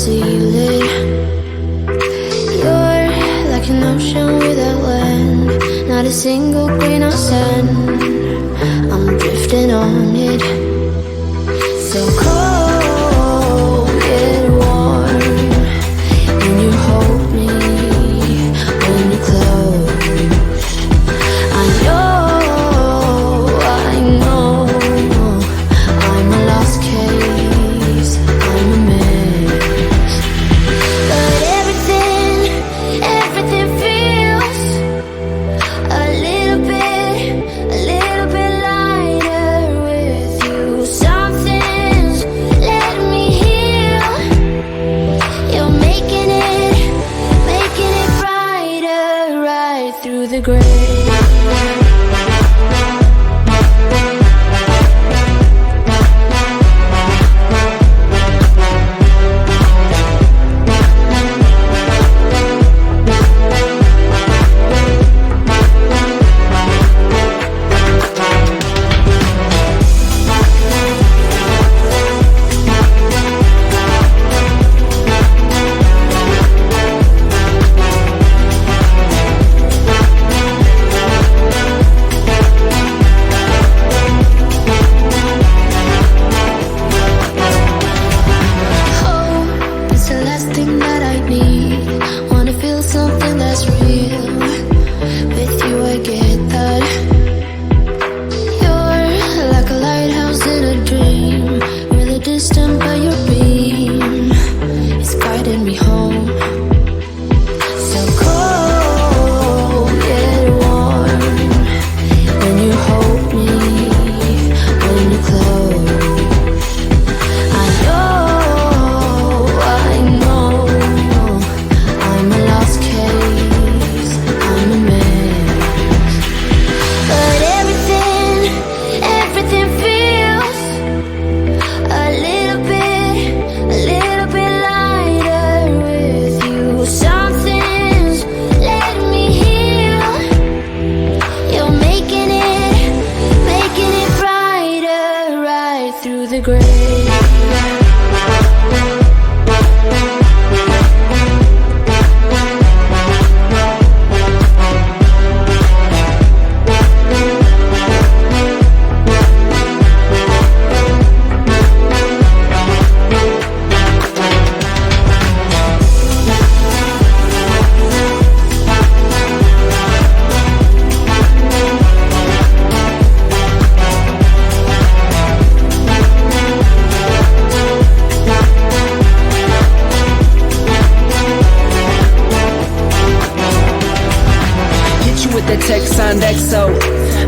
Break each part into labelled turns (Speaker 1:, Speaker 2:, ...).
Speaker 1: seal it. You're like an ocean without land, not a single grain of sand. I'm drifting on it. So cold yet warm when you hold me, when you close. I know I'm a lost case, I'm a mess. But everything feels a little bit lighter with you. Something's letting me heal. You're making it brighter right through the gray.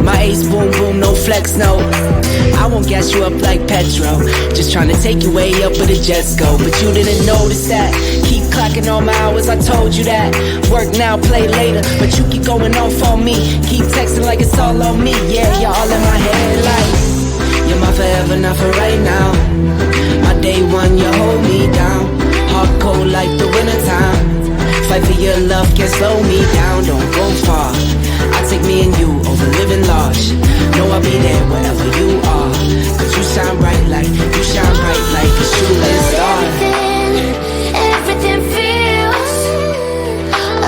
Speaker 2: My ace boom boom, no flex, no. I won't gas you up like petrol. Just trying to take you way up where the jets go. But you didn't notice that. Keep clocking all my hours, I told you that. Work now, play later, but you keep going off on me. Keep texting like it's all on me. Yeah, you're all in my head like you're my forever, not for right now. My day one, you hold me down. Hard cold like the wintertime. Fight for your love, can't slow me down. Don't go far. I take me and you over living large. Know I'll be there wherever you are. Cause you shine bright like, you shine bright like a shooting star.
Speaker 1: Everything feels a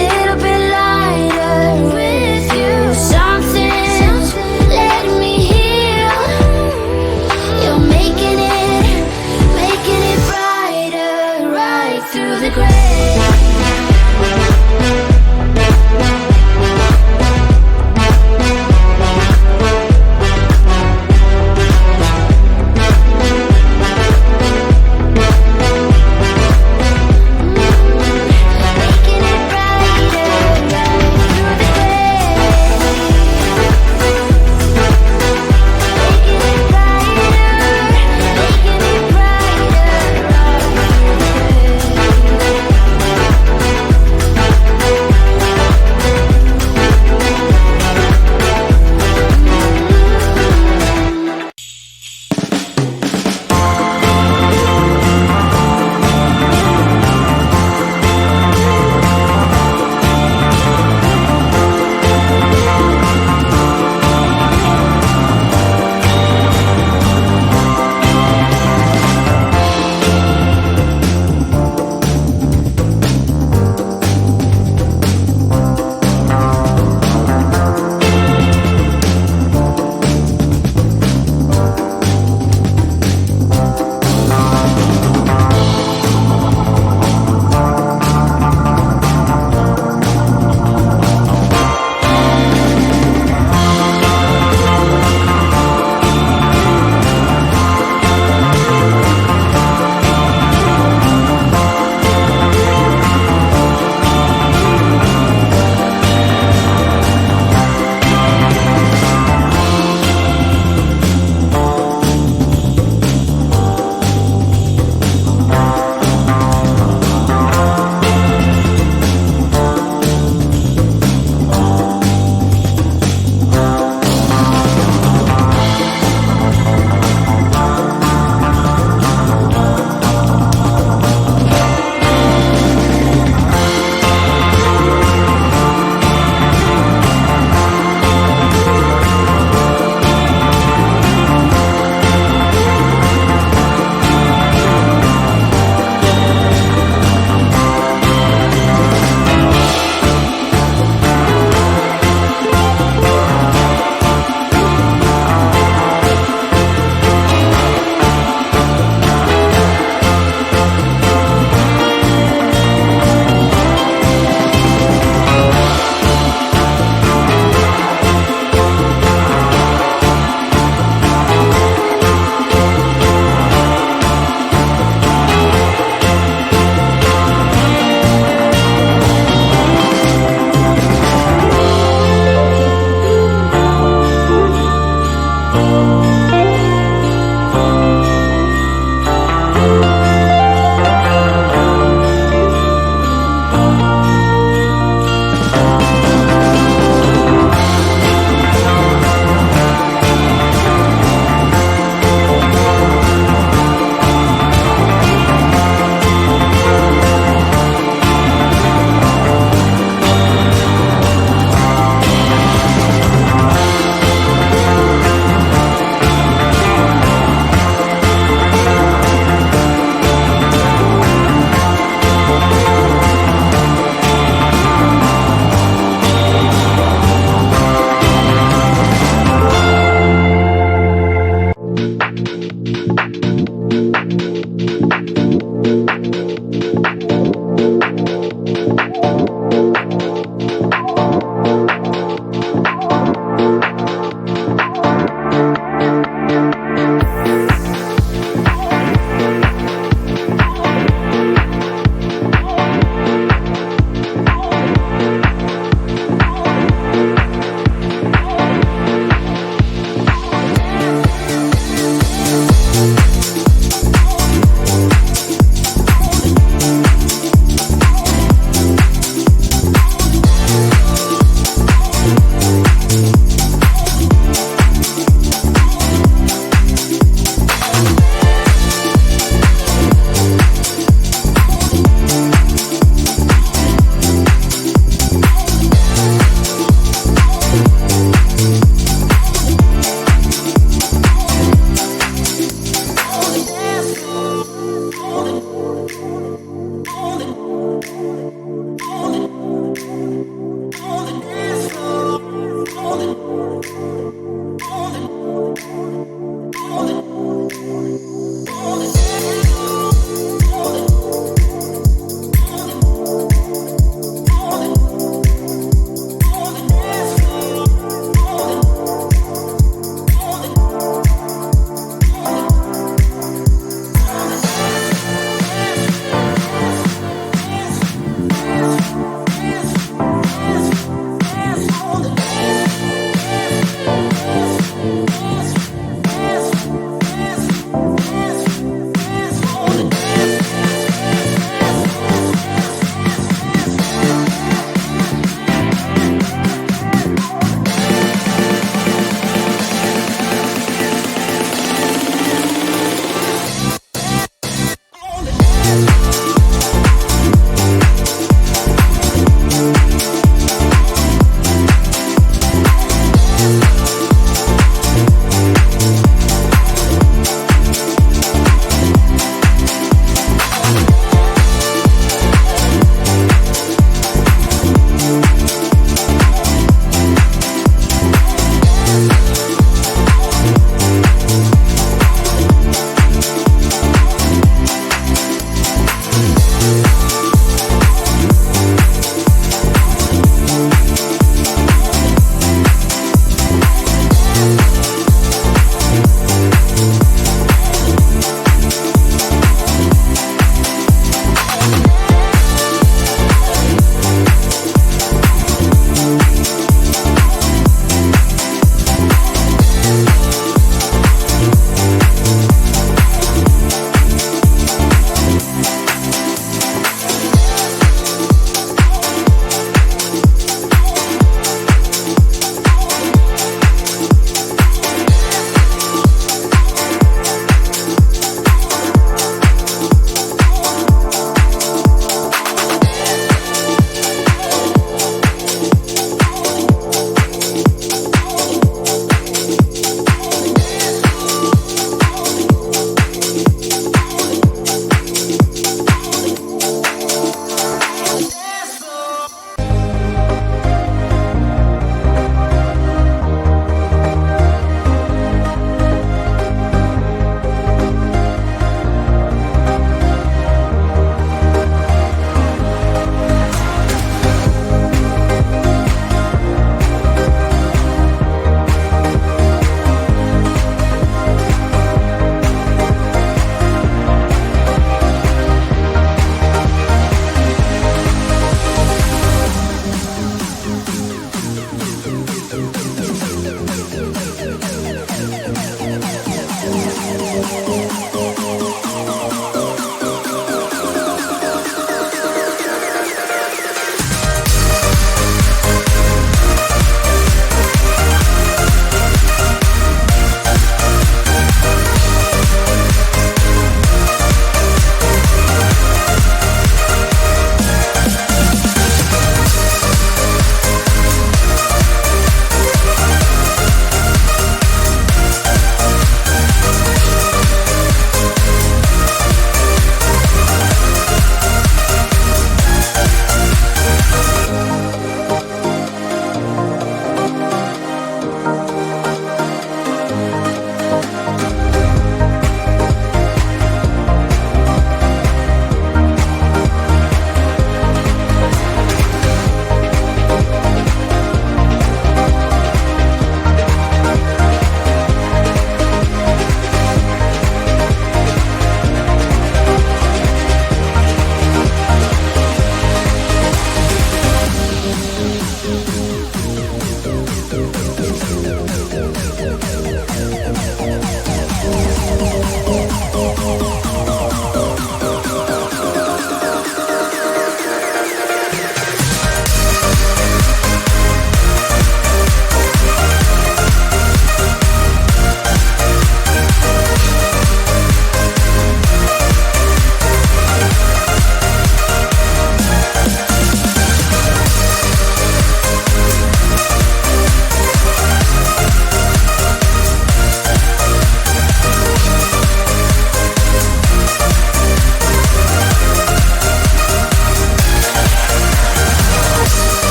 Speaker 1: little bit lighter with you. Something's letting me heal. You're making it brighter right through the gray.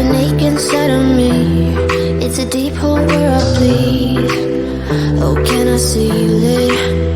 Speaker 1: an ache inside of me. It's a deep hole where I bleed. Oh, can I seal it?